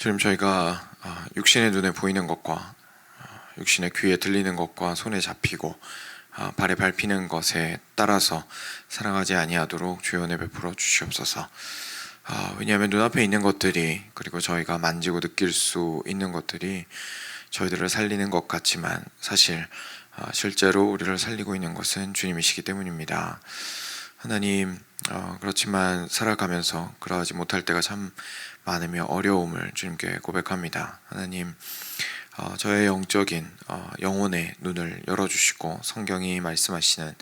주님, 저희가 육신의 눈에 보이는 것과 육신의 귀에 들리는 것과 손에 잡히고 발에 밟히는 것에 따라서 살아가지 아니하도록 주여 은혜 베풀어 주시옵소서. 왜냐하면 눈앞에 있는 것들이, 그리고 저희가 만지고 느낄 수 있는 것들이 저희들을 살리는 것 같지만 사실 실제로 우리를 살리고 있는 것은 주님이시기 때문입니다. 하나님, 그렇지만 살아가면서 그러하지 못할 때가 참 많으며 어려움을 주님께 고백합니다. 하나님, 저의 영적인 영혼의 눈을 열어주시고 성경이 말씀하시는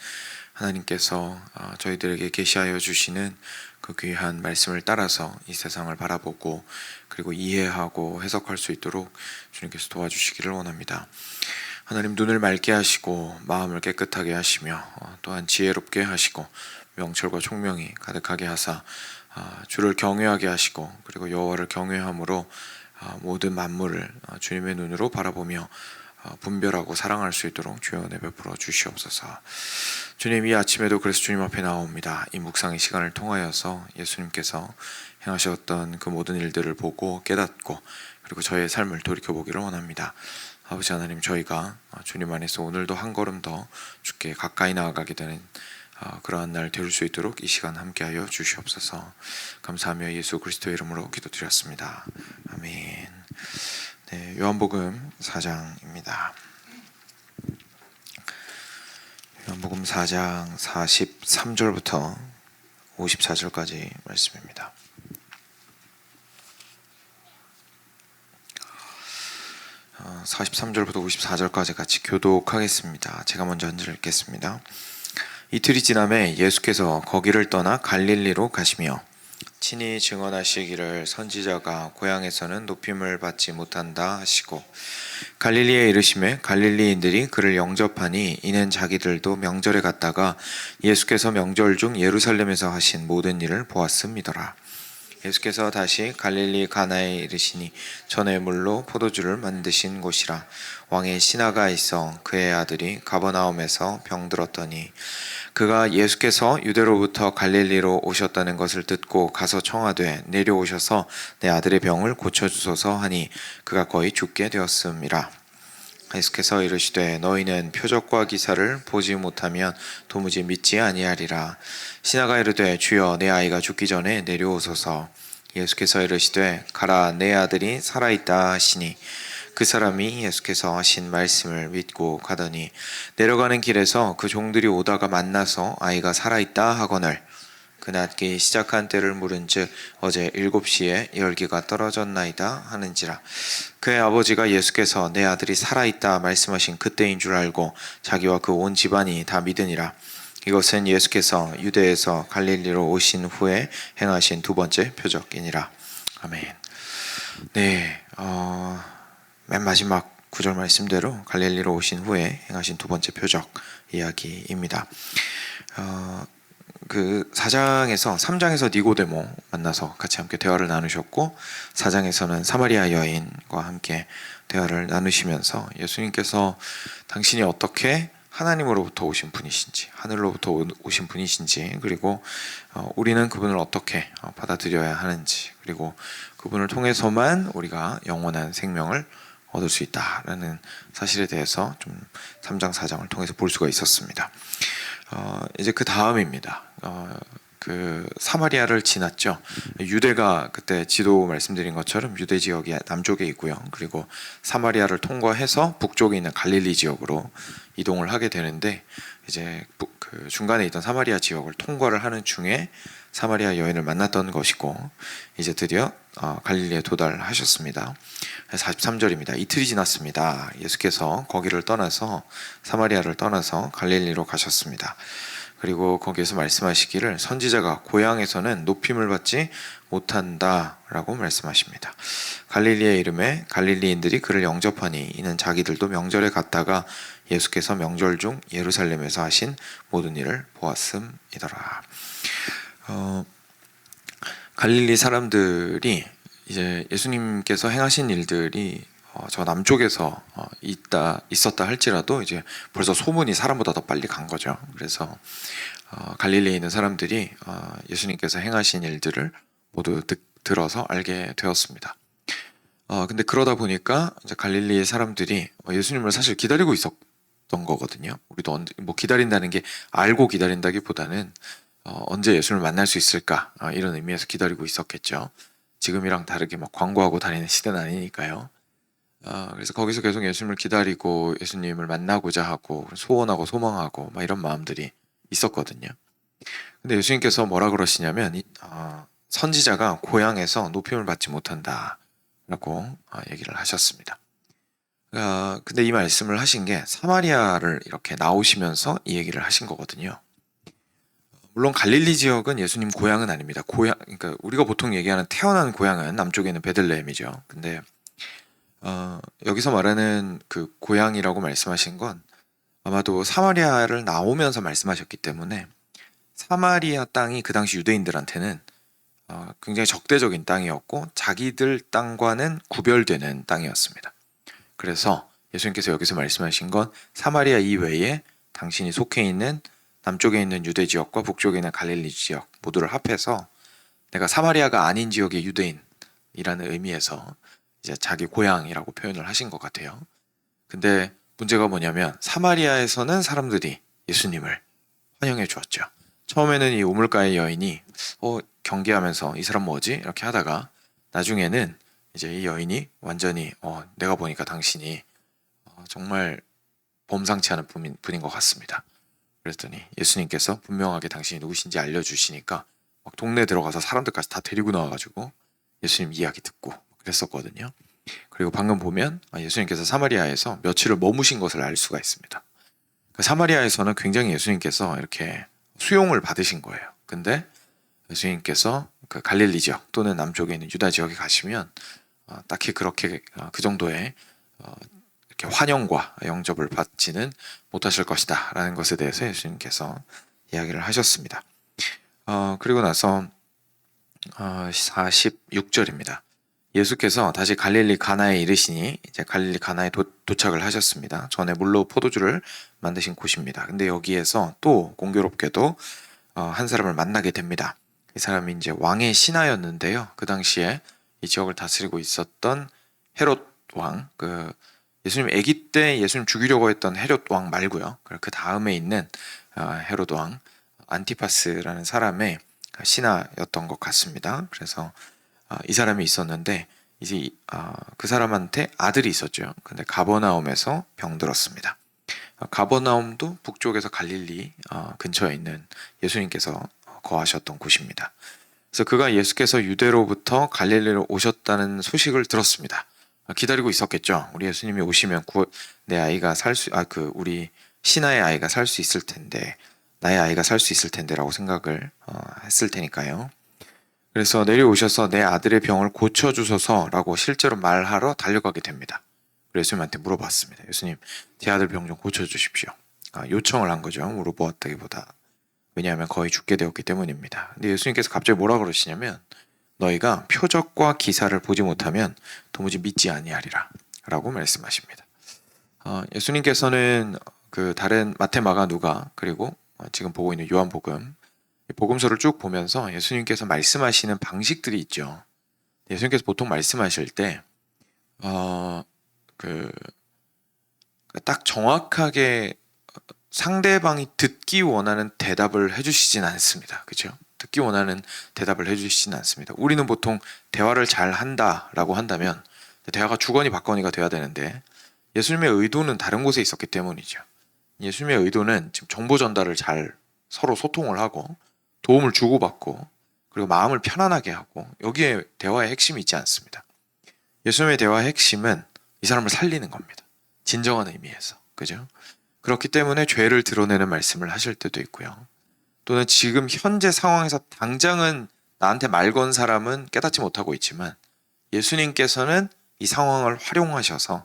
하나님께서 저희들에게 계시하여 주시는 그 귀한 말씀을 따라서 이 세상을 바라보고 그리고 이해하고 해석할 수 있도록 주님께서 도와주시기를 원합니다. 하나님, 눈을 맑게 하시고 마음을 깨끗하게 하시며 또한 지혜롭게 하시고 명철과 총명이 가득하게 하사 주를 경외하게 하시고 그리고 여호와를 경외함으로 모든 만물을 주님의 눈으로 바라보며 분별하고 사랑할 수 있도록 주여 은혜 베풀어 주시옵소서. 주님, 이 아침에도 그래서 주님 앞에 나옵니다. 이 묵상의 시간을 통하여서 예수님께서 행하셨던 그 모든 일들을 보고 깨닫고 그리고 저의 삶을 돌이켜보기를 원합니다. 아버지 하나님, 저희가 주님 안에서 오늘도 한 걸음 더 주께 가까이 나아가게 되는 그러한 날 될 수 있도록 이 시간 함께하여 주시옵소서. 감사하며 예수 그리스도의 이름으로 기도드렸습니다. 아멘. 네, 요한복음 4장입니다. 요한복음 4장 43절부터 54절까지 말씀입니다. 어, 43절부터 54절까지 같이 교독하겠습니다. 제가 먼저 한 절 읽겠습니다. 이틀이 지남에 예수께서 거기를 떠나 갈릴리로 가시며 친히 증언하시기를 선지자가 고향에서는 높임을 받지 못한다 하시고 갈릴리에 이르심에 갈릴리인들이 그를 영접하니 이는 자기들도 명절에 갔다가 예수께서 명절 중 예루살렘에서 하신 모든 일을 보았음이더라. 예수께서 다시 갈릴리 가나에 이르시니 전에 물로 포도주를 만드신 곳이라. 왕의 신하가 있어 그의 아들이 가버나움에서 병들었더니 그가 예수께서 유대로부터 갈릴리로 오셨다는 것을 듣고 가서 청하되 내려오셔서 내 아들의 병을 고쳐주소서 하니 그가 거의 죽게 되었음이라. 예수께서 이르시되 너희는 표적과 기사를 보지 못하면 도무지 믿지 아니하리라. 신하가 이르되 주여 내 아이가 죽기 전에 내려오소서. 예수께서 이르시되 가라 내 아들이 살아있다 하시니 그 사람이 예수께서 하신 말씀을 믿고 가더니 내려가는 길에서 그 종들이 오다가 만나서 아이가 살아있다 하거늘 그 낫기 시작한 때를 물은즉 어제 7시에 열기가 떨어졌나이다 하는지라. 그의 아버지가 예수께서 내 아들이 살아있다 말씀하신 그때인 줄 알고 자기와 그 온 집안이 다 믿으니라. 이것은 예수께서 유대에서 갈릴리로 오신 후에 행하신 두 번째 표적이니라. 아멘. 네, 맨 마지막 구절 말씀대로 갈릴리로 오신 후에 행하신 두 번째 표적 이야기입니다. 그 4장에서 3장에서 니고데모 만나서 같이 함께 대화를 나누셨고 4장에서는 사마리아 여인과 함께 대화를 나누시면서 예수님께서 당신이 어떻게 하나님으로부터 오신 분이신지, 하늘로부터 오신 분이신지, 그리고 우리는 그분을 어떻게 받아들여야 하는지, 그리고 그분을 통해서만 우리가 영원한 생명을 얻을 수 있다라는 사실에 대해서 좀 3장 4장을 통해서 볼 수가 있었습니다. 이제 그 다음입니다. 그 사마리아를 지났죠. 유대가 그때 지도 말씀드린 것처럼 유대 지역이 남쪽에 있고요. 그리고 사마리아를 통과해서 북쪽에 있는 갈릴리 지역으로 이동을 하게 되는데 이제 그 중간에 있던 사마리아 지역을 통과를 하는 중에 사마리아 여인을 만났던 것이고 이제 드디어 갈릴리에 도달하셨습니다. 43절입니다. 이틀이 지났습니다. 예수께서 거기를 떠나서 사마리아를 떠나서 갈릴리로 가셨습니다. 그리고 거기에서 말씀하시기를 선지자가 고향에서는 높임을 받지 못한다라고 말씀하십니다. 갈릴리의 이름에 갈릴리인들이 그를 영접하니 이는 자기들도 명절에 갔다가 예수께서 명절 중 예루살렘에서 하신 모든 일을 보았음이더라. 갈릴리 사람들이 이제 예수님께서 행하신 일들이 저 남쪽에서 있었다 할지라도 이제 벌써 소문이 사람보다 더 빨리 간 거죠. 그래서 갈릴리에 있는 사람들이 예수님께서 행하신 일들을 모두 들어서 알게 되었습니다. 근데 그러다 보니까 이제 갈릴리의 사람들이 예수님을 사실 기다리고 있었던 거거든요. 우리도 언제 뭐 기다린다는 게 알고 기다린다기보다는 언제 예수님을 만날 수 있을까 이런 의미에서 기다리고 있었겠죠. 지금이랑 다르게 막 광고하고 다니는 시대는 아니니까요. 그래서 거기서 계속 예수님을 기다리고 예수님을 만나고자 하고 소원하고 소망하고 막 이런 마음들이 있었거든요. 근데 예수님께서 뭐라 그러시냐면 선지자가 고향에서 높임을 받지 못한다라고 얘기를 하셨습니다. 근데 이 말씀을 하신 게 사마리아를 이렇게 나오시면서 이 얘기를 하신 거거든요. 물론 갈릴리 지역은 예수님 고향은 아닙니다. 그러니까 우리가 보통 얘기하는 태어난 고향은 남쪽에 있는 베들레헴이죠. 근데 여기서 말하는 그 고향이라고 말씀하신 건 아마도 사마리아를 나오면서 말씀하셨기 때문에 사마리아 땅이 그 당시 유대인들한테는 굉장히 적대적인 땅이었고 자기들 땅과는 구별되는 땅이었습니다. 그래서 예수님께서 여기서 말씀하신 건 사마리아 이외에 당신이 속해 있는 남쪽에 있는 유대 지역과 북쪽에 있는 갈릴리 지역 모두를 합해서 내가 사마리아가 아닌 지역의 유대인이라는 의미에서 이제 자기 고향이라고 표현을 하신 것 같아요. 근데 문제가 뭐냐면 사마리아에서는 사람들이 예수님을 환영해 주었죠. 처음에는 이 우물가의 여인이 경계하면서 이 사람 뭐지? 이렇게 하다가 나중에는 이제 이 여인이 완전히 내가 보니까 당신이 정말 범상치 않은 분인 것 같습니다. 그랬더니 예수님께서 분명하게 당신이 누구신지 알려주시니까 막 동네 들어가서 사람들까지 다 데리고 나와가지고 예수님 이야기 듣고 그랬었거든요. 그리고 방금 보면 예수님께서 사마리아에서 며칠을 머무신 것을 알 수가 있습니다. 사마리아에서는 굉장히 예수님께서 이렇게 수용을 받으신 거예요. 근데 예수님께서 그 갈릴리 지역 또는 남쪽에 있는 유다 지역에 가시면 딱히 그렇게 그 정도의 이렇게 환영과 영접을 받지는 못하실 것이다 라는 것에 대해서 예수님께서 이야기를 하셨습니다. 그리고 나서 46절입니다. 예수께서 다시 갈릴리 가나에 이르시니 이제 갈릴리 가나에 도착을 하셨습니다. 전에 물로 포도주를 만드신 곳입니다. 근데 여기에서 또 공교롭게도 한 사람을 만나게 됩니다. 이 사람이 이제 왕의 신하였는데요. 그 당시에 이 지역을 다스리고 있었던 헤롯 왕, 예수님 아기 때 예수님 죽이려고 했던 헤롯 왕 말고요. 그 다음에 있는 헤롯 왕 안티파스라는 사람의 신하였던 것 같습니다. 그래서 이 사람이 있었는데 이제 그 사람한테 아들이 있었죠. 근데 가버나움에서 병들었습니다. 가버나움도 북쪽에서 갈릴리 근처에 있는 예수님께서 거하셨던 곳입니다. 그래서 그가 예수께서 유대로부터 갈릴리로 오셨다는 소식을 들었습니다. 기다리고 있었겠죠. 우리 예수님이 오시면 내 아이가 우리 신하의 아이가 살 수 있을 텐데, 나의 아이가 살 수 있을 텐데라고 생각을 했을 테니까요. 그래서 내려오셔서 내 아들의 병을 고쳐주소서라고 실제로 말하러 달려가게 됩니다. 예수님한테 물어봤습니다. 예수님, 제 아들 병 좀 고쳐주십시오. 요청을 한 거죠. 물어보았다기보다. 왜냐하면 거의 죽게 되었기 때문입니다. 근데 예수님께서 갑자기 뭐라 그러시냐면 너희가 표적과 기사를 보지 못하면 도무지 믿지 아니하리라 라고 말씀하십니다. 예수님께서는 그 다른 마태, 마가, 누가 그리고 지금 보고 있는 요한복음 복음서를 쭉 보면서 예수님께서 말씀하시는 방식들이 있죠. 예수님께서 보통 말씀하실 때 딱 정확하게 상대방이 듣기 원하는 대답을 해주시진 않습니다. 그죠? 듣기 원하는 대답을 해주시진 않습니다. 우리는 보통 대화를 잘 한다라고 한다면 대화가 주거니 받거니가 돼야 되는데 예수님의 의도는 다른 곳에 있었기 때문이죠. 예수님의 의도는 지금 정보 전달을 잘 서로 소통을 하고 도움을 주고받고 그리고 마음을 편안하게 하고 여기에 대화의 핵심이 있지 않습니다. 예수님의 대화의 핵심은 이 사람을 살리는 겁니다. 진정한 의미에서. 그죠? 그렇기 때문에 죄를 드러내는 말씀을 하실 때도 있고요. 또는 지금 현재 상황에서 당장은 나한테 말 건 사람은 깨닫지 못하고 있지만 예수님께서는 이 상황을 활용하셔서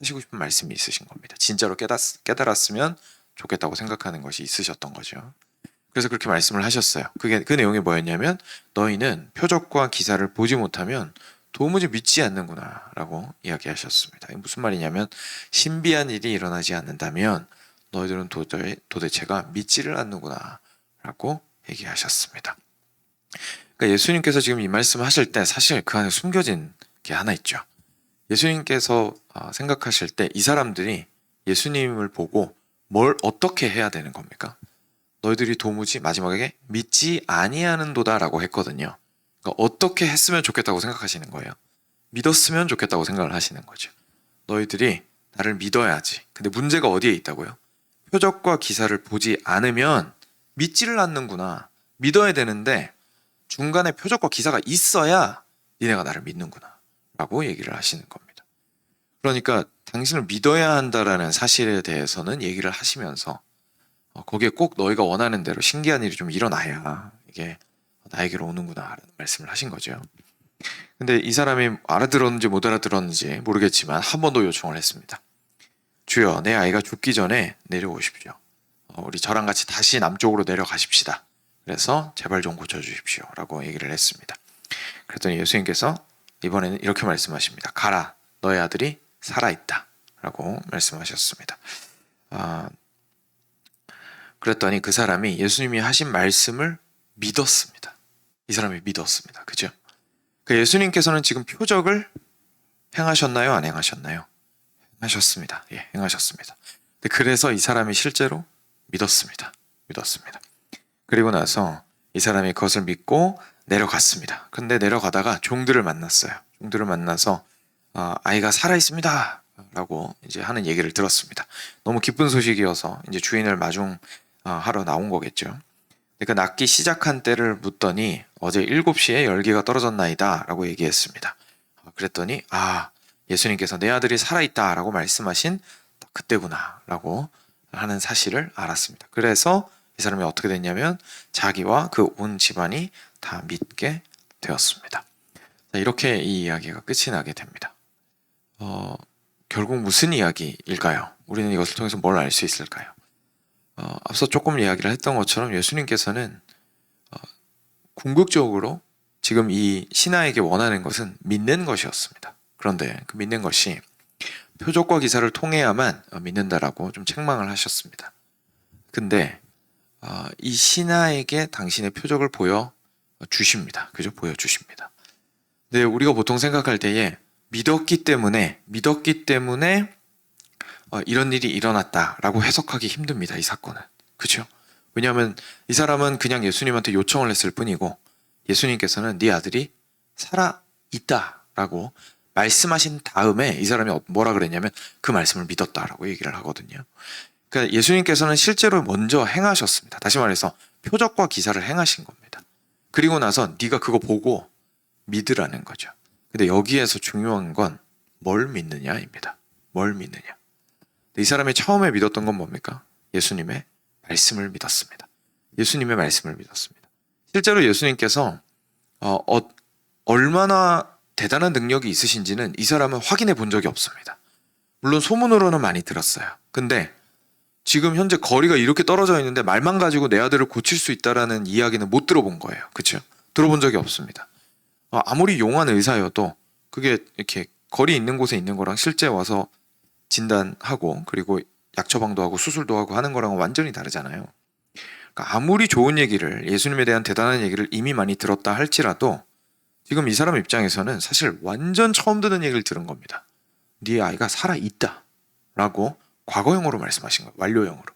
하시고 싶은 말씀이 있으신 겁니다. 진짜로 깨달았으면 좋겠다고 생각하는 것이 있으셨던 거죠. 그래서 그렇게 말씀을 하셨어요. 그 내용이 뭐였냐면 너희는 표적과 기사를 보지 못하면 도무지 믿지 않는구나 라고 이야기하셨습니다. 이게 무슨 말이냐면 신비한 일이 일어나지 않는다면 너희들은 도대체가 믿지를 않는구나 라고 얘기하셨습니다. 그러니까 예수님께서 지금 이 말씀 하실 때 사실 그 안에 숨겨진 게 하나 있죠. 예수님께서 생각하실 때 이 사람들이 예수님을 보고 뭘 어떻게 해야 되는 겁니까? 너희들이 도무지 마지막에 믿지 아니하는도다라고 했거든요. 그러니까 어떻게 했으면 좋겠다고 생각하시는 거예요. 믿었으면 좋겠다고 생각을 하시는 거죠. 너희들이 나를 믿어야지. 근데 문제가 어디에 있다고요? 표적과 기사를 보지 않으면 믿지를 않는구나. 믿어야 되는데 중간에 표적과 기사가 있어야 니네가 나를 믿는구나 라고 얘기를 하시는 겁니다. 그러니까 당신을 믿어야 한다라는 사실에 대해서는 얘기를 하시면서 거기에 꼭 너희가 원하는 대로 신기한 일이 좀 일어나야 이게 나에게로 오는구나 라는 말씀을 하신 거죠. 근데 이 사람이 알아들었는지 못 알아들었는지 모르겠지만 한 번 더 요청을 했습니다. 주여, 내 아이가 죽기 전에 내려오십시오. 우리 저랑 같이 다시 남쪽으로 내려가십시다. 그래서 제발 좀 고쳐주십시오 라고 얘기를 했습니다. 그랬더니 예수님께서 이번에는 이렇게 말씀하십니다. 가라, 너의 아들이 살아있다 라고 말씀하셨습니다. 그랬더니 그 사람이 예수님이 하신 말씀을 믿었습니다. 이 사람이 믿었습니다. 그죠? 예수님께서는 지금 표적을 행하셨나요? 안 행하셨나요? 행하셨습니다. 예, 행하셨습니다. 그래서 이 사람이 실제로 믿었습니다. 그리고 나서 이 사람이 그것을 믿고 내려갔습니다. 근데 내려가다가 종들을 만났어요. 종들을 만나서 아이가 살아있습니다 라고 이제 하는 얘기를 들었습니다. 너무 기쁜 소식이어서 이제 주인을 마중하러 나온 거겠죠. 그 낫기 시작한 때를 묻더니 어제 7시에 열기가 떨어졌나이다 라고 얘기했습니다. 그랬더니 예수님께서 내 아들이 살아있다 라고 말씀하신 그때구나 라고 하는 사실을 알았습니다. 그래서 이 사람이 어떻게 됐냐면 자기와 그 온 집안이 다 믿게 되었습니다. 이렇게 이 이야기가 끝이 나게 됩니다. 결국 무슨 이야기일까요? 우리는 이것을 통해서 뭘 알 수 있을까요? 앞서 조금 이야기를 했던 것처럼 예수님께서는 궁극적으로 지금 이 신하에게 원하는 것은 믿는 것이었습니다. 그런데 그 믿는 것이 표적과 기사를 통해야만 믿는다라고 좀 책망을 하셨습니다. 근데 이 신하에게 당신의 표적을 보여주십니다. 그죠? 보여주십니다. 근데 우리가 보통 생각할 때에 믿었기 때문에 이런 일이 일어났다라고 해석하기 힘듭니다. 이 사건은. 그죠? 왜냐하면 이 사람은 그냥 예수님한테 요청을 했을 뿐이고 예수님께서는 네 아들이 살아있다라고 말씀하신 다음에 이 사람이 뭐라 그랬냐면 그 말씀을 믿었다라고 얘기를 하거든요. 그러니까 예수님께서는 실제로 먼저 행하셨습니다. 다시 말해서 표적과 기사를 행하신 겁니다. 그리고 나서 네가 그거 보고 믿으라는 거죠. 근데 여기에서 중요한 건 뭘 믿느냐입니다. 뭘 믿느냐. 이 사람이 처음에 믿었던 건 뭡니까? 예수님의 말씀을 믿었습니다. 예수님의 말씀을 믿었습니다. 실제로 예수님께서 얼마나 대단한 능력이 있으신지는 이 사람은 확인해 본 적이 없습니다. 물론 소문으로는 많이 들었어요. 근데 지금 현재 거리가 이렇게 떨어져 있는데 말만 가지고 내 아들을 고칠 수 있다라는 이야기는 못 들어본 거예요. 그렇죠? 들어본 적이 없습니다. 아무리 용한 의사여도 그게 이렇게 거리 있는 곳에 있는 거랑 실제 와서 진단하고 그리고 약 처방도 하고 수술도 하고 하는 거랑은 완전히 다르잖아요. 그러니까 아무리 좋은 얘기를, 예수님에 대한 대단한 얘기를 이미 많이 들었다 할지라도 지금 이 사람 입장에서는 사실 완전 처음 듣는 얘기를 들은 겁니다. 네 아이가 살아있다 라고 과거형으로 말씀하신 거예요. 완료형으로.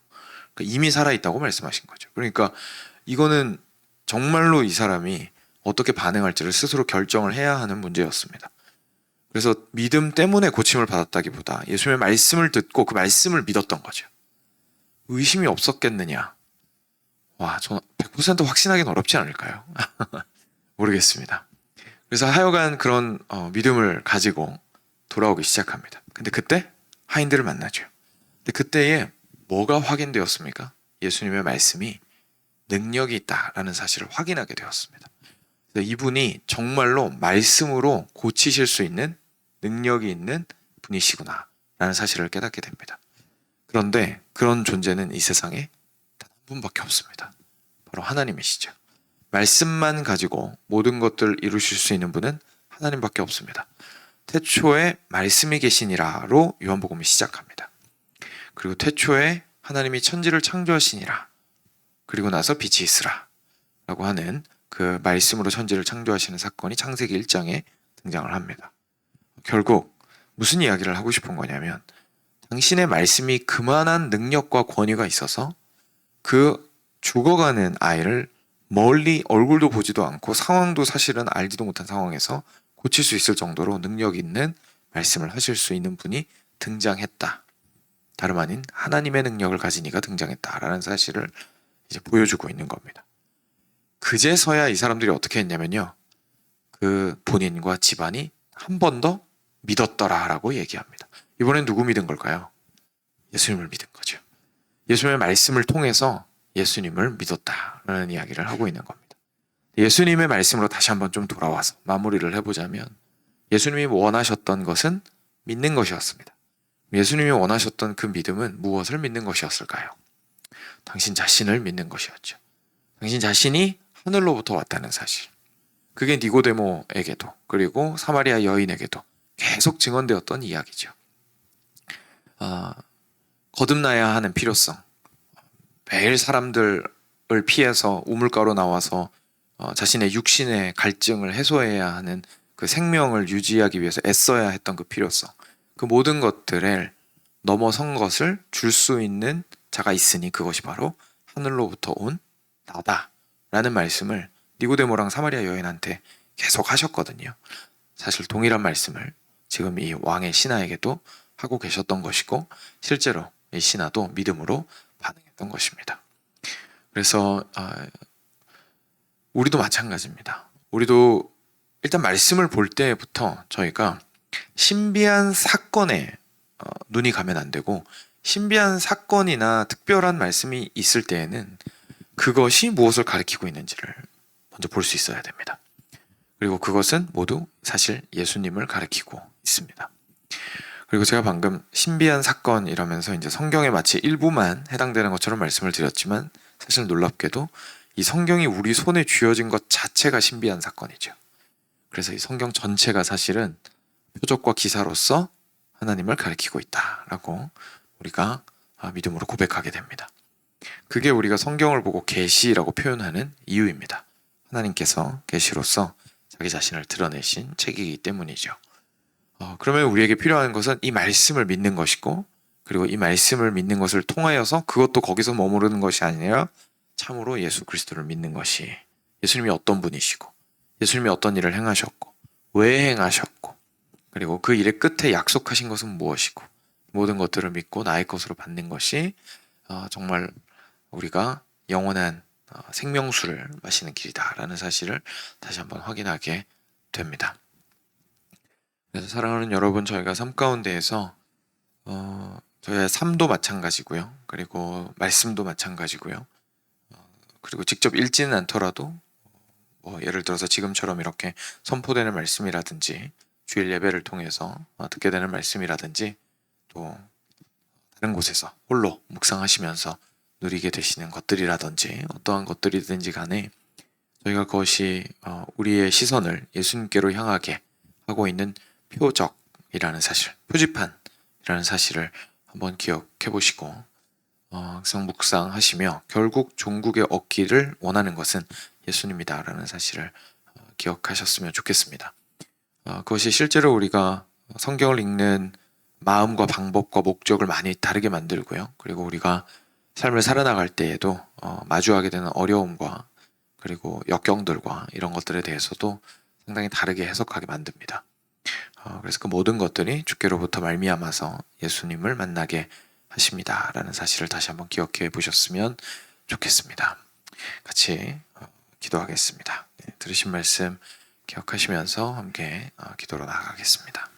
그러니까 이미 살아있다고 말씀하신 거죠. 그러니까 이거는 정말로 이 사람이 어떻게 반응할지를 스스로 결정을 해야 하는 문제였습니다. 그래서 믿음 때문에 고침을 받았다기보다 예수님의 말씀을 듣고 그 말씀을 믿었던 거죠. 의심이 없었겠느냐? 저는 100% 확신하기는 어렵지 않을까요? 모르겠습니다. 그래서 하여간 그런 믿음을 가지고 돌아오기 시작합니다. 근데 그때 하인들을 만나죠. 근데 그때에 뭐가 확인되었습니까? 예수님의 말씀이 능력이 있다라는 사실을 확인하게 되었습니다. 그래서 이분이 정말로 말씀으로 고치실 수 있는 능력이 있는 분이시구나 라는 사실을 깨닫게 됩니다. 그런데 그런 존재는 이 세상에 단 한 분밖에 없습니다. 바로 하나님이시죠. 말씀만 가지고 모든 것들을 이루실 수 있는 분은 하나님밖에 없습니다. 태초에 말씀이 계시니라로 요한복음이 시작합니다. 그리고 태초에 하나님이 천지를 창조하시니라. 그리고 나서 빛이 있으라 라고 하는 그 말씀으로 천지를 창조하시는 사건이 창세기 1장에 등장을 합니다. 결국 무슨 이야기를 하고 싶은 거냐면 당신의 말씀이 그만한 능력과 권위가 있어서 그 죽어가는 아이를 멀리 얼굴도 보지도 않고 상황도 사실은 알지도 못한 상황에서 고칠 수 있을 정도로 능력 있는 말씀을 하실 수 있는 분이 등장했다. 다름 아닌 하나님의 능력을 가진 이가 등장했다라는 사실을 이제 보여주고 있는 겁니다. 그제서야 이 사람들이 어떻게 했냐면요. 그 본인과 집안이 한 번 더 믿었더라라고 얘기합니다. 이번엔 누구 믿은 걸까요? 예수님을 믿은 거죠. 예수님의 말씀을 통해서 예수님을 믿었다라는 이야기를 하고 있는 겁니다. 예수님의 말씀으로 다시 한번 좀 돌아와서 마무리를 해보자면 예수님이 원하셨던 것은 믿는 것이었습니다. 예수님이 원하셨던 그 믿음은 무엇을 믿는 것이었을까요? 당신 자신을 믿는 것이었죠. 당신 자신이 하늘로부터 왔다는 사실. 그게 니고데모에게도 그리고 사마리아 여인에게도 계속 증언되었던 이야기죠. 거듭나야 하는 필요성. 매일 사람들을 피해서 우물가로 나와서 자신의 육신의 갈증을 해소해야 하는 그 생명을 유지하기 위해서 애써야 했던 그 필요성. 그 모든 것들을 넘어선 것을 줄 수 있는 자가 있으니 그것이 바로 하늘로부터 온 나다 라는 말씀을 니고데모랑 사마리아 여인한테 계속 하셨거든요. 사실 동일한 말씀을 지금 이 왕의 신하에게도 하고 계셨던 것이고 실제로 이 신하도 믿음으로 반응했던 것입니다. 그래서 우리도 마찬가지입니다. 우리도 일단 말씀을 볼 때부터 저희가 신비한 사건에 눈이 가면 안 되고 신비한 사건이나 특별한 말씀이 있을 때에는 그것이 무엇을 가리키고 있는지를 먼저 볼 수 있어야 됩니다. 그리고 그것은 모두 사실 예수님을 가리키고 있습니다. 그리고 제가 방금 신비한 사건 이러면서 이제 성경에 마치 일부만 해당되는 것처럼 말씀을 드렸지만 사실 놀랍게도 이 성경이 우리 손에 쥐어진 것 자체가 신비한 사건이죠. 그래서 이 성경 전체가 사실은 표적과 기사로서 하나님을 가리키고 있다라고 우리가 믿음으로 고백하게 됩니다. 그게 우리가 성경을 보고 계시라고 표현하는 이유입니다. 하나님께서 계시로서 자기 자신을 드러내신 책이기 때문이죠. 그러면 우리에게 필요한 것은 이 말씀을 믿는 것이고 그리고 이 말씀을 믿는 것을 통하여서 그것도 거기서 머무르는 것이 아니라 참으로 예수 그리스도를 믿는 것이 예수님이 어떤 분이시고 예수님이 어떤 일을 행하셨고 왜 행하셨고 그리고 그 일의 끝에 약속하신 것은 무엇이고 모든 것들을 믿고 나의 것으로 받는 것이 정말 우리가 영원한 생명수를 마시는 길이다라는 사실을 다시 한번 확인하게 됩니다. 그래서 사랑하는 여러분, 저희가 삶 가운데에서 저희의 삶도 마찬가지고요. 그리고 말씀도 마찬가지고요. 그리고 직접 읽지는 않더라도 예를 들어서 지금처럼 이렇게 선포되는 말씀이라든지 주일 예배를 통해서 듣게 되는 말씀이라든지 또 다른 곳에서 홀로 묵상하시면서 누리게 되시는 것들이라든지 어떠한 것들이든지 간에 저희가 그것이 우리의 시선을 예수님께로 향하게 하고 있는 표적이라는 사실, 표지판이라는 사실을 한번 기억해 보시고 항상 묵상하시며 결국 종국에 얻기를 원하는 것은 예수님이다라는 사실을 기억하셨으면 좋겠습니다. 그것이 실제로 우리가 성경을 읽는 마음과 방법과 목적을 많이 다르게 만들고요. 그리고 우리가 삶을 살아나갈 때에도 마주하게 되는 어려움과 그리고 역경들과 이런 것들에 대해서도 상당히 다르게 해석하게 만듭니다. 그래서 그 모든 것들이 주께로부터 말미암아서 예수님을 만나게 하십니다라는 사실을 다시 한번 기억해 보셨으면 좋겠습니다. 같이 기도하겠습니다. 들으신 말씀 기억하시면서 함께 기도로 나아가겠습니다.